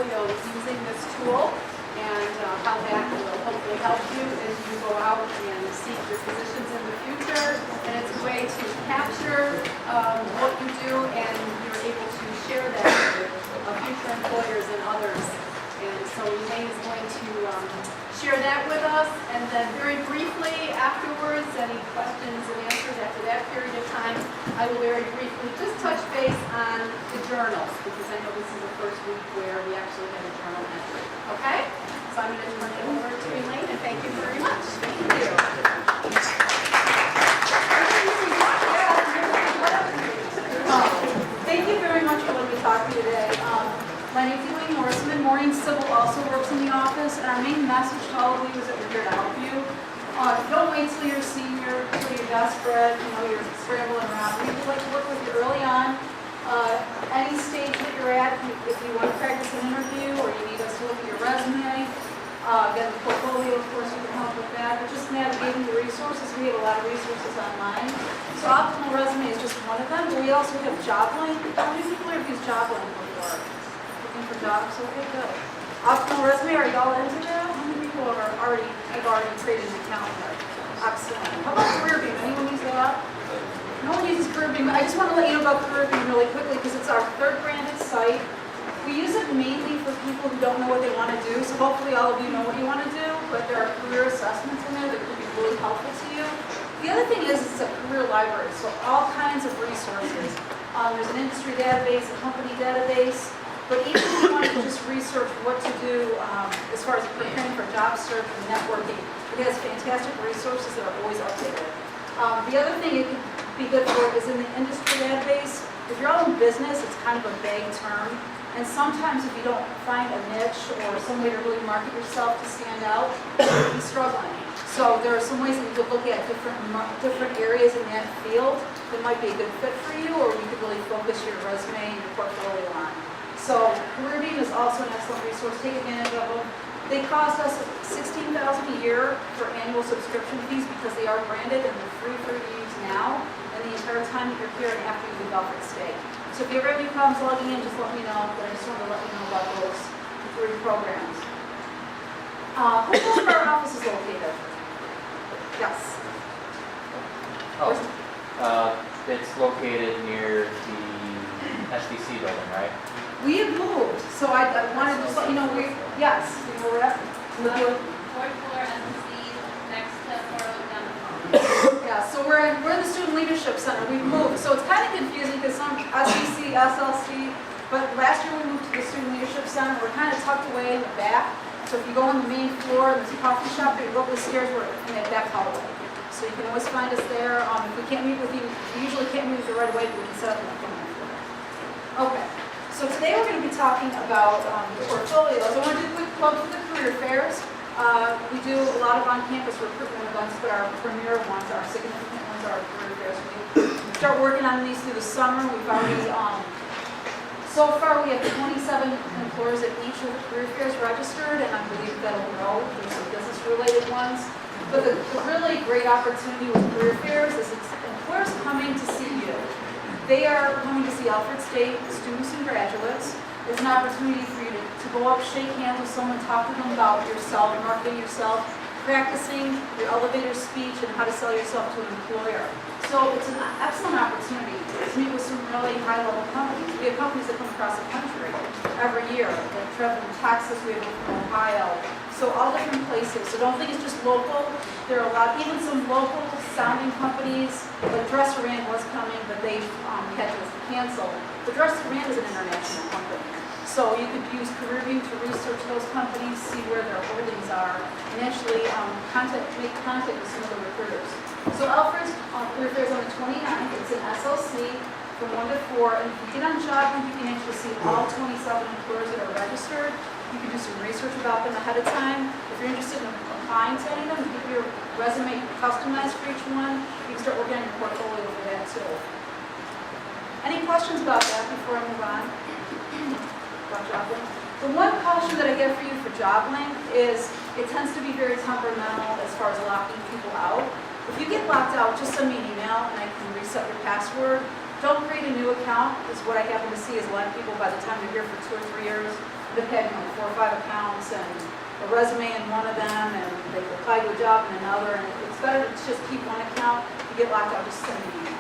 portfolios using this tool, and how that will hopefully help you as you go out and seek your positions in the future. And it's a way to capture what you do, and you're able to share that with future employers and others. And so Elaine is going to share that with us, and then very briefly afterwards, any questions and answers after that period of time, I will very briefly just touch base on the journals, because I know this is the first week where we actually have a journal entry. Okay? So I'm going to turn it over to Elaine, and thank you very much. Thank you. Thank you very much for letting me talk to you today. My name is Elaine Morrison. Morning Sybil also works in the office, and our main message to all of you is that we're here to help you. Don't wait till you're a senior, till you're desperate, you're scrambling around. We would like to work with you early on. Any stage that you're at, if you want to practice an interview or you need us to look at your resume, again, the portfolio, of course, we can help with that. But just navigating the resources, we have a lot of resources online. So Optimal Resume is just one of them, but we also have JobLink. How many people have used JobLink before? Looking for jobs? Okay, good. Optimal Resume, are y'all into that? How many people have already created an account there? Excellent. How about CareerBeam? Anyone use that? No one uses CareerBeam. I just want to let you know about CareerBeam really quickly because it's our third branded site. We use it mainly for people who don't know what they want to do, so hopefully all of you know what you want to do, but there are career assessments in there that could be really helpful to you. The other thing is it's a career library, so all kinds of resources. There's an industry database, a company database, but even if you want to just research what to do as far as preparing for job search and networking, it has fantastic resources that are always updated. The other thing it could be good for is in the industry database. If you're all in business, it's kind of a vague term. And sometimes if you don't find a niche or some way to really market yourself to stand out, you'll be struggling. So there are some ways that you could look at different areas in that field that might be a good fit for you, or you could really focus your resume and your portfolio on. So CareerBeam is also an excellent resource. Take advantage of them. They cost us $16,000 a year for annual subscription fees because they are branded and they're free for you to use now and the entire time that you're here and after you leave Alfred State. So if you ever have any problems logging in, just let me know. But I just wanted to let you know about those free programs. Who knows where our office is located? Yes. It's located near the SDC building, right? We have moved, so I wanted to just let you know yes, you know where we're at? Fourth floor, SMC, next to 401 down the hall. Yeah, so we're in the Student Leadership Center. We've moved, so it's kind of confusing because some SEC, SLC, but last year we moved to the Student Leadership Center. We're kind of tucked away in the back. So if you go on the main floor, there's a coffee shop, you go up the stairs, we're in that back hallway. So you can always find us there. If we can't meet with you, we usually can't meet with you right away, but we can set up an appointment for that. Okay. So today we're going to be talking about portfolios. I want to do a quick plug for the career fairs. We do a lot of on-campus recruitment events, but our premier ones, our significant ones, are our career fairs. We start working on these through the summer. We've already, so far we have 27 employers at each of the career fairs registered, and I believe that'll grow. There's some business-related ones. But the really great opportunity with career fairs is it's employers coming to see you. They are coming to see Alfred State students and graduates. It's an opportunity for you to go up, shake hands with someone, talk to them about yourself, marketing yourself, practicing your elevator speech and how to sell yourself to an employer. So it's an excellent opportunity to meet with some really high-level companies. We have companies that come across the country every year, like travel from Texas, we have from Ohio. So all different places. So don't think it's just local. There are a lot, even some local sounding companies, like Dresser-Rand was coming, but they've had to cancel. But Dresser-Rand is an international company. So you could use CareerBeam to research those companies, see where their holdings are, and actually make contact with some of the recruiters. So Alfred's career fair is on the 29th. It's in SLC from 1 to 4. And if you get on JobLink, you can actually see all 27 employers that are registered. You can do some research about them ahead of time. If you're interested in applying to any of them, get your resume customized for each one. You can start working on your portfolio for that too. Any questions about that before I move on? About JobLink? The one caution that I get for you for JobLink is it tends to be very temperamental as far as locking people out. If you get locked out, just send me an email and I can reset your password. Don't create a new account, because what I happen to see is a lot of people, by the time they're here for 2 or 3 years, they've had, 4 or 5 accounts and a resume in one of them, and they apply to a job in another, and it's better to just keep one account. If you get locked out, just send an email.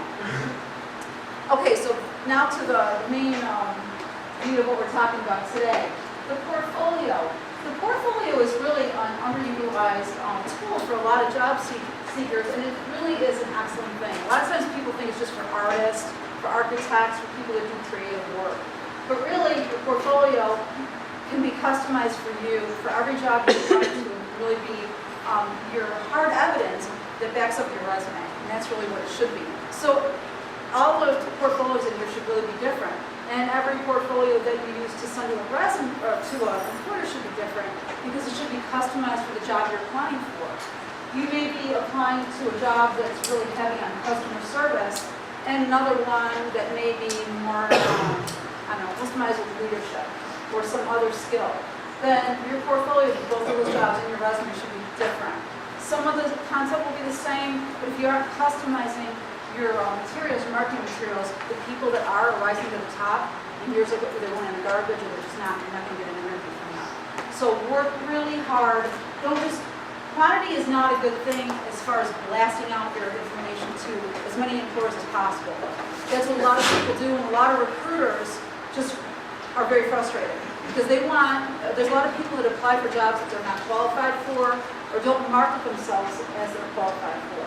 Okay, so now to the main meat of what we're talking about today, the portfolio. The portfolio is really an underutilized tool for a lot of job seekers, and it really is an excellent thing. A lot of times people think it's just for artists, for architects, for people that do creative work. But really, your portfolio can be customized for you, for every job you apply to, really be your hard evidence that backs up your resume, and that's really what it should be. So all the portfolios in here should really be different, and every portfolio that you use to send to a resume or to an employer should be different, because it should be customized for the job you're applying for. You may be applying to a job that's really heavy on customer service, and another one that may be more, customized with leadership or some other skill. Then your portfolio for both of those jobs and your resume should be different. Some of the content will be the same, but if you aren't customizing your materials, your marketing materials, the people that are rising to the top, and here's what they're going in the garbage, or they're just not, you're not going to get an interview from them. So work really hard. Quantity is not a good thing as far as blasting out your information to as many employers as possible. That's what a lot of people do, and a lot of recruiters just are very frustrated because there's a lot of people that apply for jobs that they're not qualified for or don't market themselves as they're qualified for.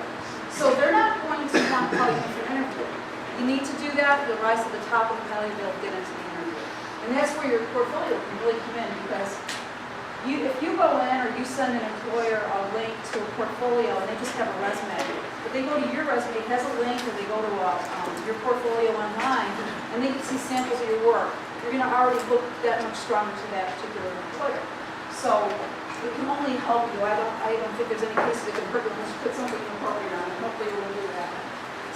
So they're not going to want to call you for an interview. You need to do that, you'll rise to the top of the pile, you'll be able to get into the interview. And that's where your portfolio can really come in, because if you go in or you send an employer a link to a portfolio and they just have a resume, if they go to your resume, it has a link, or they go to your portfolio online and they can see samples of your work, you're going to already look that much stronger to that particular employer. So it can only help you. I don't think there's any cases that can hurt you unless you put something appropriate on it. Hopefully you will do that.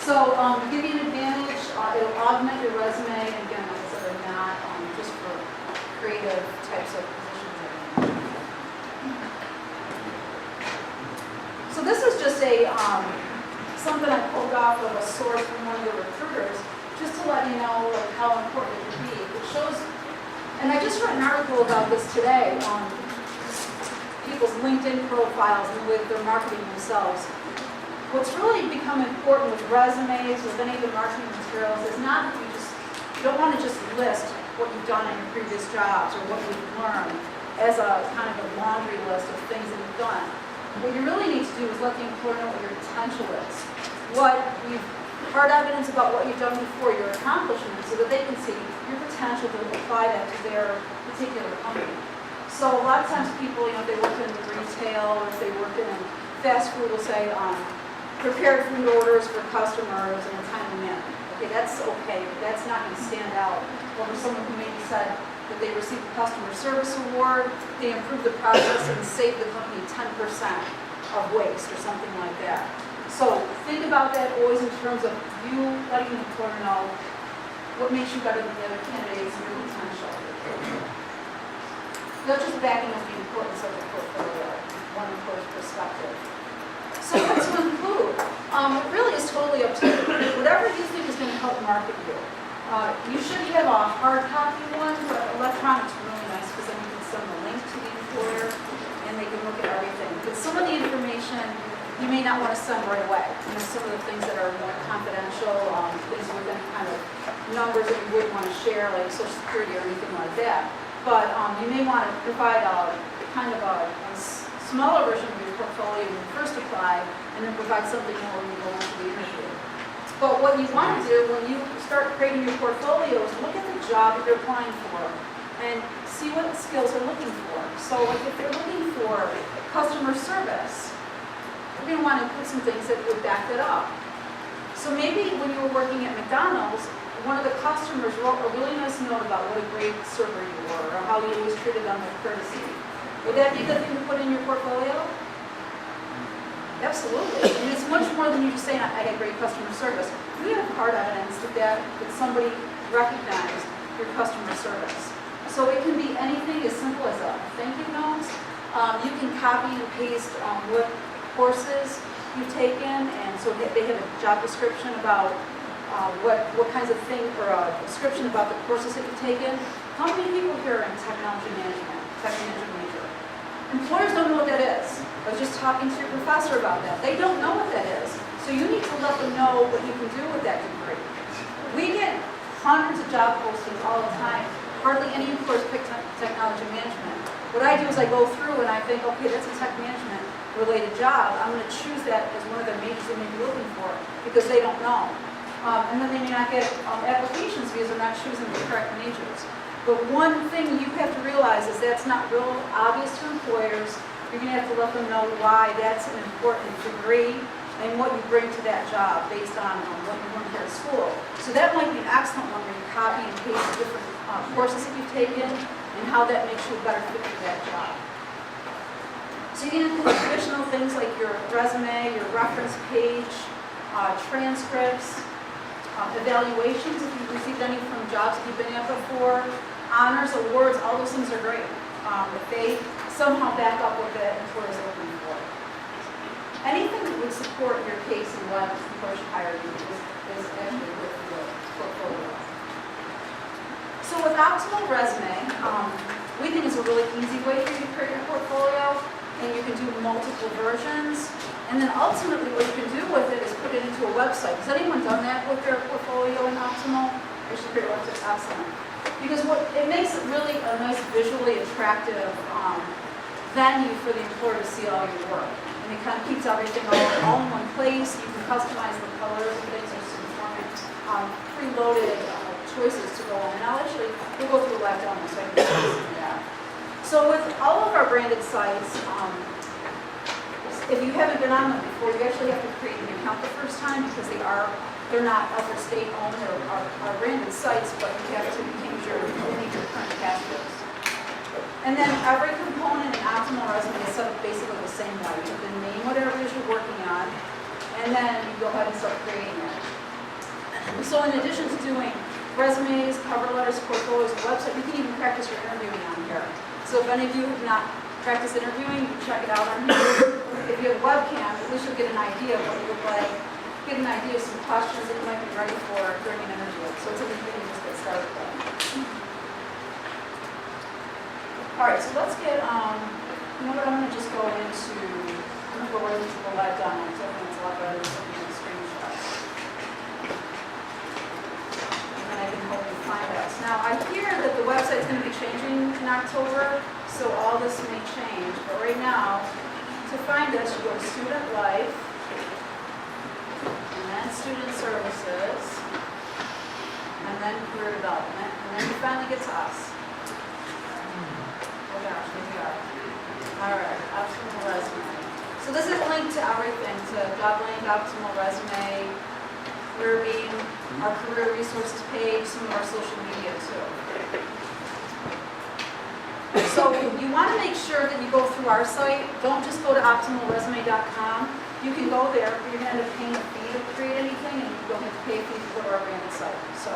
So give you an advantage. It'll augment your resume. And again, like I said, they're not just for creative types of positions. So this is just something I pulled off of a source from one of the recruiters, just to let you know how important it can be. It shows, and I just read an article about this today on people's LinkedIn profiles and the way that they're marketing themselves. What's really become important with resumes, with any of the marketing materials, is not that you don't want to just list what you've done in your previous jobs or what you've learned as a kind of a laundry list of things that you've done. What you really need to do is let the employer know what your potential is, hard evidence about what you've done before, your accomplishments, so that they can see your potential to apply that to their particular company. So a lot of times people, if they work in retail or if they work in fast food, will say prepared food orders for customers in a timely manner. Okay, that's okay, but that's not going to stand out over someone who maybe said that they received a customer service award, they improved the process and saved the company 10% of waste or something like that. So think about that always in terms of you letting the employer know what makes you better than the other candidates and your potential. Not just backing up the importance of the portfolio, one employer's perspective. So what to include? It really is totally up to you. Whatever you think is going to help market you. You should have a hard copy one, but electronic is really nice because then you can send the link to the employer and they can look at everything. But some of the information you may not want to send right away. Some of the things that are more confidential, things within kind of numbers that you wouldn't want to share, like Social Security or anything like that. But you may want to provide a smaller version of your portfolio when you first apply, and then provide something more when you go into the interview. But what you want to do when you start creating your portfolio is look at the job that you're applying for and see what skills they're looking for. So like if they're looking for customer service, you're going to want to put some things that would back that up. So maybe when you were working at McDonald's, one of the customers wrote a really nice note about what a great server you were or how you always treated them with courtesy. Would that be a good thing to put in your portfolio? Absolutely. And it's much more than you just saying, I had great customer service. We have hard evidence that somebody recognized your customer service. So it can be anything as simple as a thank you note. You can copy and paste what courses you've taken, and so they have a job description about what kinds of things, or a description about the courses that you've taken. How many people here are in technology management, technology major? Employers don't know what that is. I was just talking to your professor about that. They don't know what that is. So you need to let them know what you can do with that degree. We get hundreds of job postings all the time. Hardly any employers pick technology management. What I do is I go through and I think, okay, that's a tech management related job. I'm going to choose that as one of their majors they may be looking for because they don't know. And then they may not get applications because they're not choosing the correct majors. But one thing you have to realize is that's not real obvious to employers. You're going to have to let them know why that's an important degree and what you bring to that job based on what you learned here at school. So that might be an excellent one where you copy and paste the different courses that you've taken and how that makes you a better fit for that job. So you can include traditional things like your resume, your reference page, transcripts, evaluations if you've received any from jobs that you've been at before, honors, awards, all those things are great. If they somehow back up what the employer is looking for. Anything that would support your case and why the employer should hire you is actually good for your portfolio. So with Optimal Resume, we think it's a really easy way for you to create your portfolio, and you can do multiple versions. And then ultimately what you can do with it is put it into a website. Has anyone done that with their portfolio in Optimal? They should create a website. Excellent. Because it makes it really a nice visually attractive venue for the employer to see all your work. And it kind of keeps everything all in one place. You can customize the colors and things. There's some preloaded choices to go on. And we'll go through a live demo so I can show you that. So with all of our branded sites, if you haven't been on them before, you actually have to create an account the first time because they're not other state-owned or are branded sites, but you have to change your current passwords. And then every component in Optimal Resume is set up basically the same way. You can name whatever it is you're working on, and then you go ahead and start creating it. So in addition to doing resumes, cover letters, portfolios, and website, you can even practice your interviewing on here. So if any of you have not practiced interviewing, you can check it out on here. If you have a webcam, at least you'll get an idea of what you look like, get an idea of some questions that you might be ready for during an interview. So it's a good thing to just get started with. All right, so let's get, you know what, I'm going to just go right into the live demo. I think it's a lot better than looking at the screenshot. And then I can help you find us. Now, I hear that the website's going to be changing in October, so all this may change. But right now, to find us, you go to Student Life, and then Student Services, and then Career Development, and then you finally get to us. Oh gosh, here we are. All right, Optimal Resume. So this is linked to everything, to JobLink, Optimal Resume, CareerBeam, our career resources page, some of our social media too. So you want to make sure that you go through our site. Don't just go to optimalresume.com. You can go there, but you're going to end up paying a fee to create anything, and you don't have to pay a fee to go to our branded site. So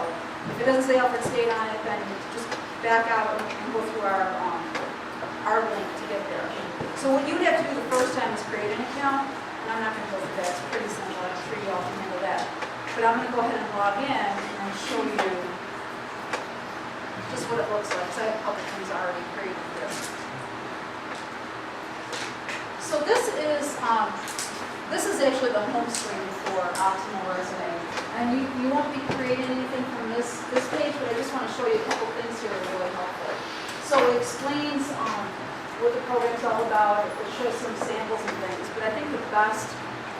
if it doesn't say Alfred State on it, then just back out and go through our link to get there. So what you would have to do the first time is create an account, and I'm not going to go through that. It's pretty simple. I'm sure you all can handle that. But I'm going to go ahead and log in and show you just what it looks like, because I have a couple things already created here. So this is actually the home screen for Optimal Resume. And you won't be creating anything from this page, but I just want to show you a couple things here that are really helpful. So it explains what the program's all about. It shows some samples and things. But I think the best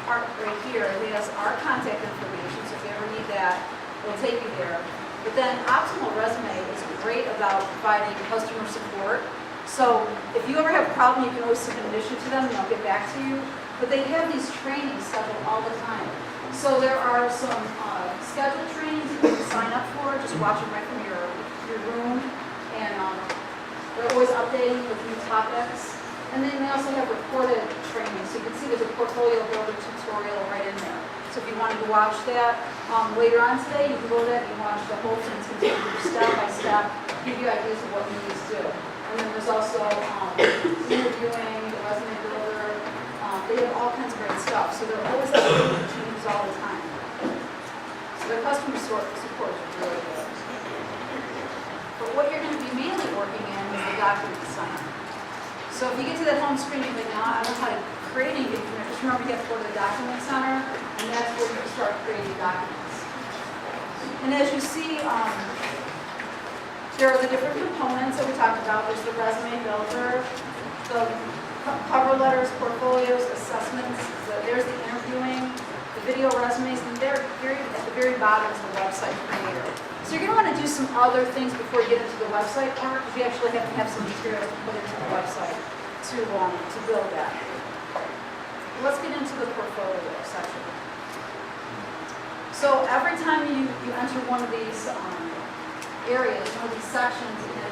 part right here, it has our contact information. So if you ever need that, it'll take you there. But then Optimal Resume is great about providing customer support. So if you ever have a problem, you can always submit an issue to them and they'll get back to you. But they have these trainings scheduled all the time. So there are some scheduled trainings that you can sign up for. Just watch them right from your room. And they're always updating with new topics. And then they also have recorded training. So you can see there's a portfolio builder tutorial right in there. So if you wanted to watch that later on today, you can go to that and watch the whole thing. It's going to take you step by step, give you ideas of what you need to do. And then there's also interviewing, the resume builder. They have all kinds of great stuff. So they're always updating changes all the time. So their customer support is really good. But what you're going to be mainly working in is the document center. So if you get to that home screen, you think, no, I don't know how to create anything from there. Just remember you have to go to the document center, and that's where you start creating documents. And as you see, there are the different components that we talked about. There's the resume builder, the cover letters, portfolios, assessments. There's the interviewing, the video resumes, and at the very bottom is the website creator. So you're going to want to do some other things before you get into the website part, because you actually have to have some material to put into the website to build that. Let's get into the portfolio section. So every time you enter one of these areas, one of these sections in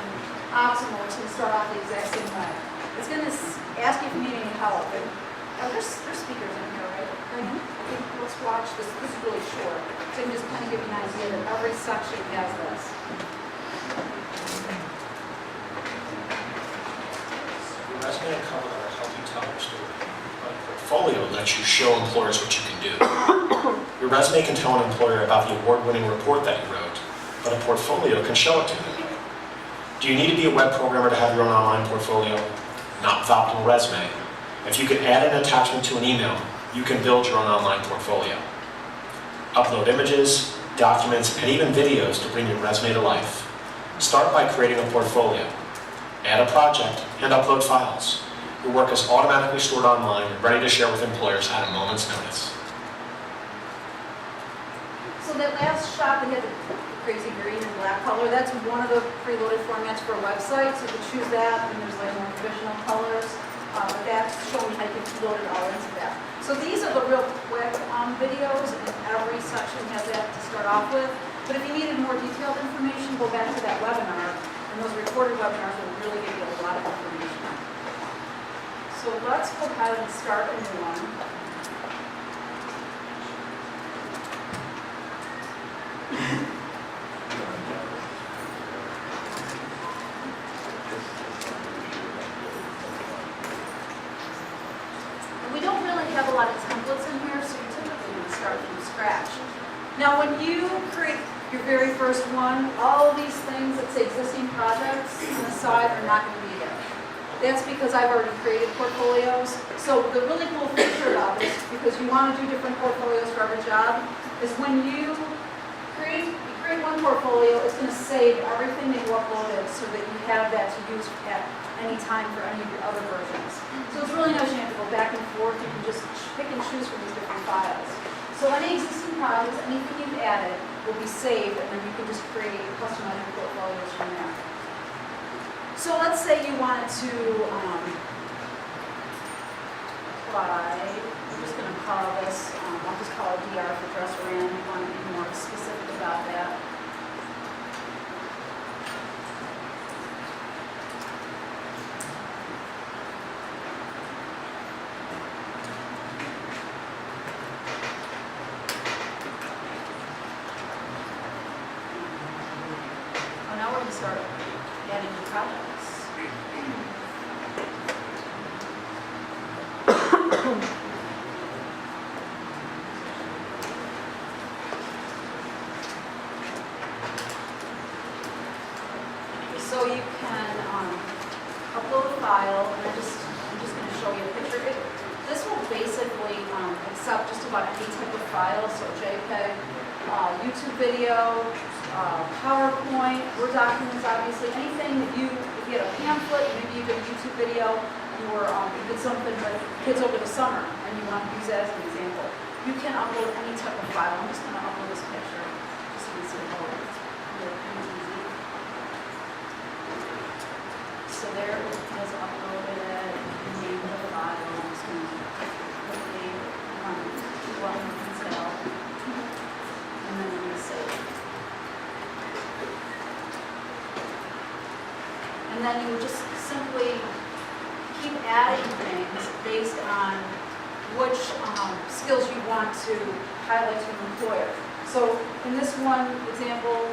Optimal, it's going to start off the exact same way. It's going to ask you if you need any help. And, there's speakers in here, right? Okay, let's watch this. This is really short. So I can just kind of give you an idea that every section has this. Your resume and cover letter help you tell your story. A portfolio lets you show employers what you can do. Your resume can tell an employer about the award-winning report that you wrote, but a portfolio can show it to them. Do you need to be a web programmer to have your own online portfolio? Not with Optimal Resume. If you can add an attachment to an email, you can build your own online portfolio. Upload images, documents, and even videos to bring your resume to life. Start by creating a portfolio. Add a project and upload files. Your work is automatically stored online and ready to share with employers at a moment's notice. So that last shot that had the crazy green and black color, that's one of the preloaded formats for a website. So you can choose that, and there's like more provisional colors. But that's showing how you can load it all into that. So these are the real quick videos, and every section has that to start off with. But if you needed more detailed information, go back to that webinar, and those recorded webinars will really give you a lot of information. So let's go ahead and start a new one. We don't really have a lot of templates in here, so you typically would start from scratch. Now, when you create your very first one, all of these things that say existing projects on the side are not going to be there. That's because I've already created portfolios. So the really cool feature about this, because you want to do different portfolios for every job, is when you create one portfolio, it's going to save everything that you uploaded so that you have that to use at any time for any of your other versions. So it's really nice you have to go back and forth. You can just pick and choose from these different files. So any existing projects, anything you've added will be saved, and then you can just create customized portfolios from there. So let's say you wanted to apply, I'm just going to call this, I'll just call it DR for dress ran. You want to be more specific about that. Now we're going to start adding new projects. So you can upload a file, and I'm just going to show you a picture. This will basically accept just about any type of file, so JPEG, YouTube video, PowerPoint, Word documents, obviously, anything that if you had a pamphlet, maybe you did a YouTube video, or you did something with kids over the summer, and you want to use that as an example. You can upload any type of file. I'm just going to upload this picture, just so you can see how it works. Easy. So there it has uploaded it, the name of the file. I'm just going to quickly do one in detail, and then I'm going to save it. And then you would just simply keep adding things based on which skills you want to highlight to an employer. So in this one example,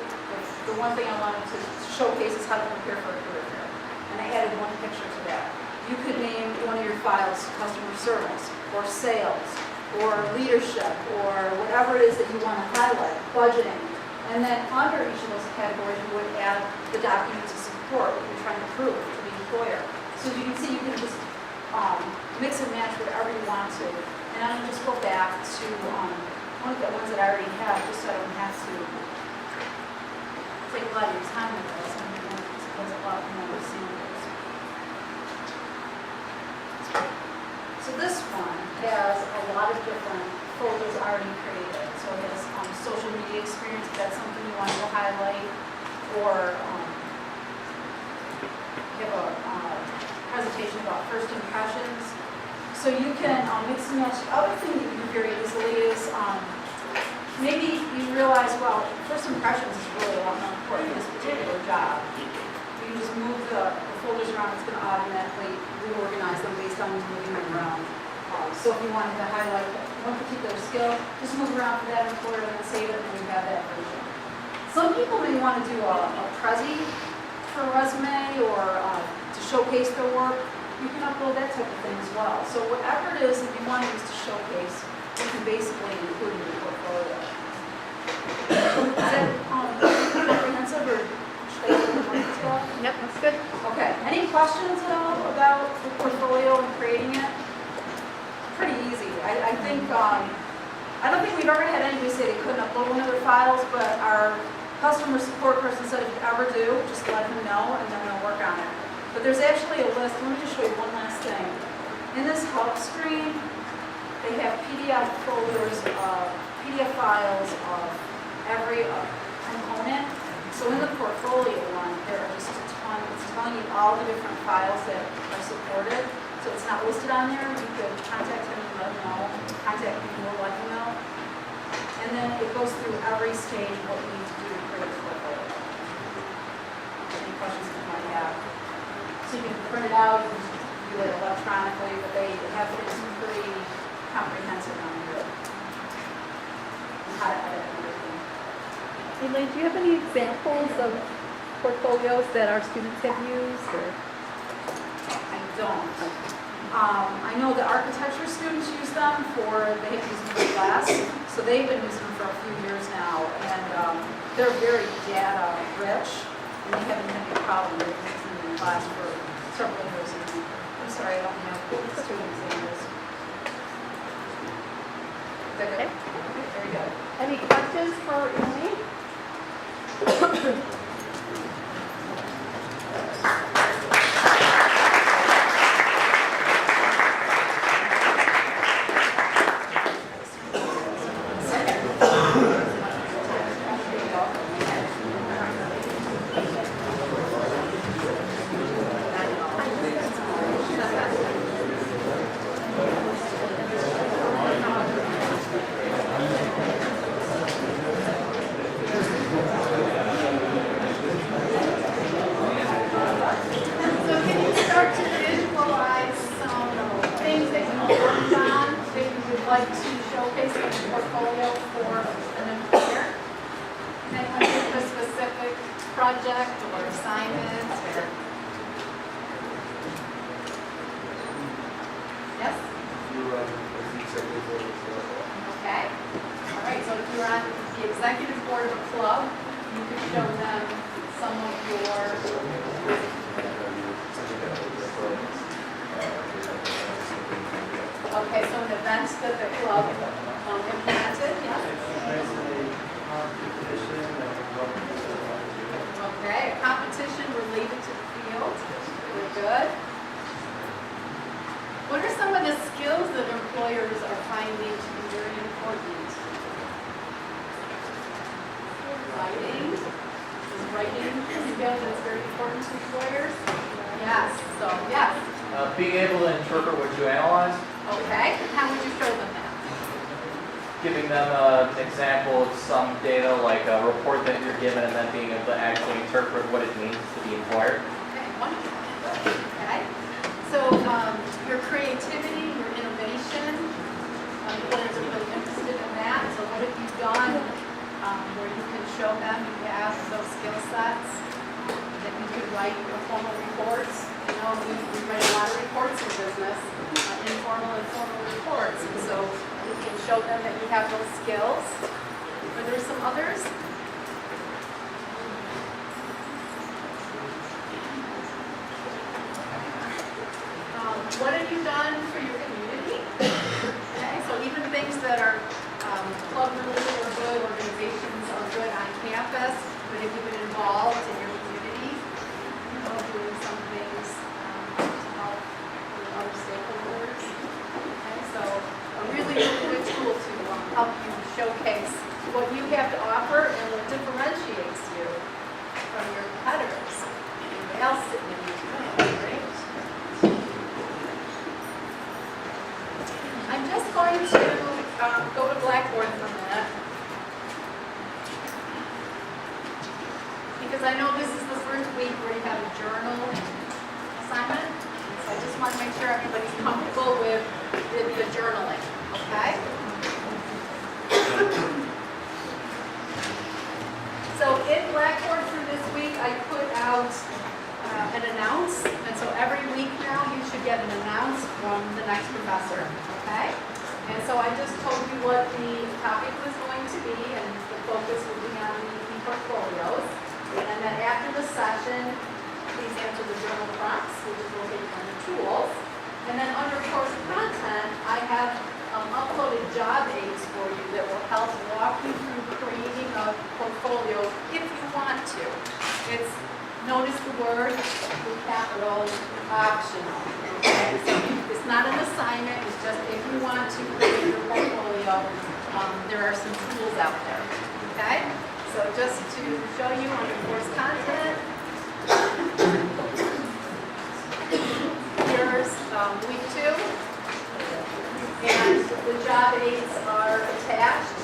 the one thing I wanted to showcase is how to prepare for a career fair. And I added one picture to that. You could name one of your files customer service, or sales, or leadership, or whatever it is that you want to highlight, budgeting. And then under each of those categories, you would add the documents to support what you're trying to prove to the employer. So as you can see, you can just mix and match whatever you want to. And I'm going to just go back to one of the ones that I already have, just so I don't have to take a lot of your time with this. I mean, there's a lot more samples. So this one has a lot of different folders already created. So it has social media experience, if that's something you want to highlight, or give a presentation about first impressions. So you can mix and match. The other thing you can do very easily is maybe you realize, well, first impressions is really a lot more important in this particular job. You just move the folders around, it's going to automatically reorganize them based on moving them around. So if you wanted to highlight one particular skill, just move around for that employer and then save it, and then you have that version. Some people may want to do a Prezi for a resume or to showcase their work. You can upload that type of thing as well. So whatever it is that you want to use to showcase, you can basically include in your portfolio. Is that comprehensive, or should I go into more detail? Yep, that's good. Okay, any questions at all about the portfolio and creating it? Pretty easy. I think, I don't think we've ever had anybody say they couldn't upload one of their files, but our customer support person said if you ever do, just let them know and they're going to work on it. But there's actually a list. Let me just show you one last thing. In this help screen, they have PDF folders of PDF files of every component. So in the portfolio one, there are just a ton. It's telling you all the different files that are supported. So it's not listed on there. You could contact him and let him know. Contact me and we'll let you know. And then it goes through every stage of what you need to do to create a portfolio. Any questions you might have? So you can print it out, you can do it electronically, but they have things pretty comprehensive on here. And how to edit everything. Elaine, do you have any examples of portfolios that our students have used? Or? I don't. I know the architecture students use them they have to use them for class, so they've been using them for a few years now, and they're very data rich, and they haven't had any problem with using them in class for several years. I'm sorry, I don't have student examples. Is that good? Okay. Very good. Any questions for Elaine? Project or assignment or... Yes? Okay. All right, so if you're on the executive board of a club, you could show them some of your... Okay, so an event that the club implemented, yeah? Okay, a competition related to the field. Very good. What are some of the skills that employers are finding to be very important? Writing. Is writing a skill that's very important to employers? Yes, so yes. Being able to interpret what you analyze. Okay, how would you show them that? Giving them an example of some data, like a report that you're given, and then being able to actually interpret what it means to the employer. Okay, wonderful. Okay, so your creativity, your innovation, employers are really interested in that. So what have you done where you can show them you have those skill sets that you could write formal reports? You know, we write a lot of reports in business, informal and formal reports. And so you can show them that you have those skills. Are there some others? What have you done for your community? Okay, so even things that are club related or good, organizations are good on campus, but have you been involved in your community? You know, doing some things to help with other stakeholders. Okay, so a really, really good tool to help you showcase what you have to offer and what differentiates you from your competitors. Anybody else sitting in your room, right? I'm just going to go to Blackboard for a minute. Because I know this is the first week where you have a journal assignment. So I just want to make sure everybody's comfortable with the journaling, okay? So in Blackboard for this week, I put out an announce. And so every week now, you should get an announce from the next professor, okay? And so I just told you what the topic was going to be, and the focus will be on the portfolios. And then after the session, please answer the journal prompts, which is located under tools. And then under course content, I have uploaded job aids for you that will help walk you through creating a portfolio if you want to. It's, notice the word with capitals, optional. Okay? So it's not an assignment, it's just if you want to create your portfolio, there are some tools out there. Okay? So just to show you on the course content, here's week 2. And the job aids are attached.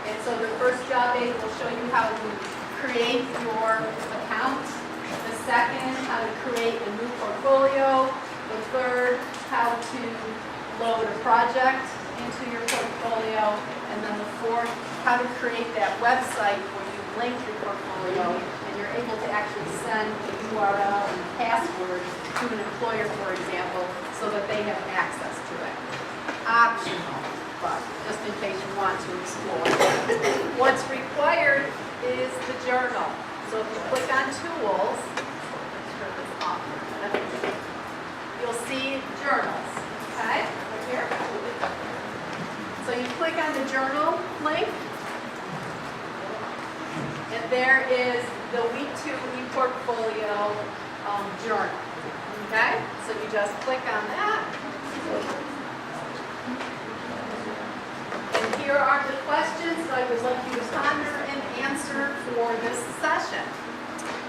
And so the first job aid will show you how to create your account. The second, how to create a new portfolio. The third, how to load a project into your portfolio. And then the fourth, how to create that website where you link your portfolio and you're able to actually send the URL and password to an employer, for example, so that they have access to it. Optional, but just in case you want to explore. What's required is the journal. So if you click on tools, let's turn this off for a minute, you'll see journals, okay, right here. So you click on the journal link, and there is the week 2 ePortfolio journal, okay? So you just click on that. And here are the questions that I would like you to ponder and answer for this session.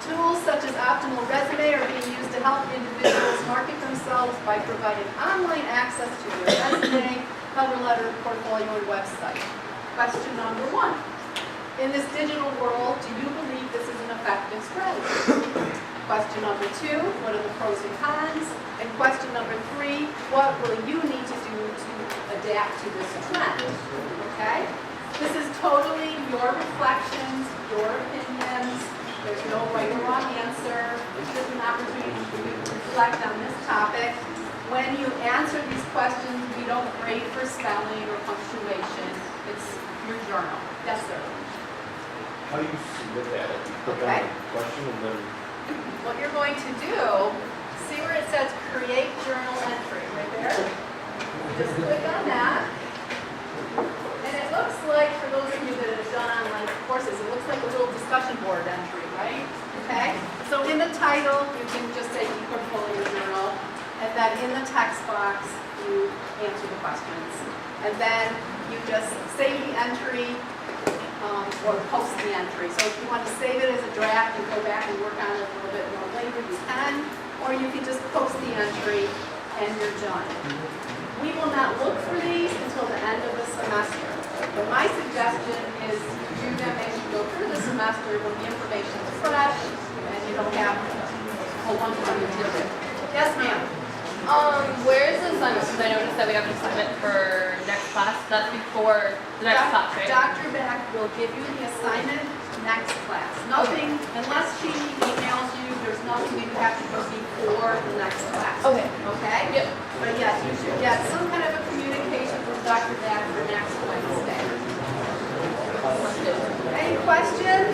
Tools such as Optimal Resume are being used to help individuals market themselves by providing online access to their resume, cover letter, portfolio, and website. Question number 1. In this digital world, do you believe this is an effective strategy? Question number 2, what are the pros and cons? And question number 3, what will you need to do to adapt to this trend? Okay? This is totally your reflections, your opinions. There's no right or wrong answer. It's just an opportunity for you to reflect on this topic. When you answer these questions, we don't grade for spelling or punctuation. It's your journal. Yes, sir. How do you submit that? You click on the question and then... What you're going to do, see where it says create journal entry right there? Just click on that. And it looks like, for those of you that have done online courses, it looks like a little discussion board entry, right? Okay? So in the title, you can just say ePortfolio Journal. And then in the text box, you answer the questions. And then you just save the entry or post the entry. So if you want to save it as a draft and go back and work on it a little bit more later, you can. Or you can just post the entry and you're done. We will not look for these until the end of the semester. But my suggestion is to do them as you go through the semester when the information is fresh and you don't have a whole bunch of material. Yes, ma'am? Where is the assignment? Because I noticed that we have an assignment for next class. That's before the next class, right? Dr. Beck will give you the assignment next class. Nothing, unless she emails you, there's nothing you have to proceed for the next class. Okay. Okay? Yep. But yes, you should get some kind of a communication from Dr. Beck for next questions. Any questions?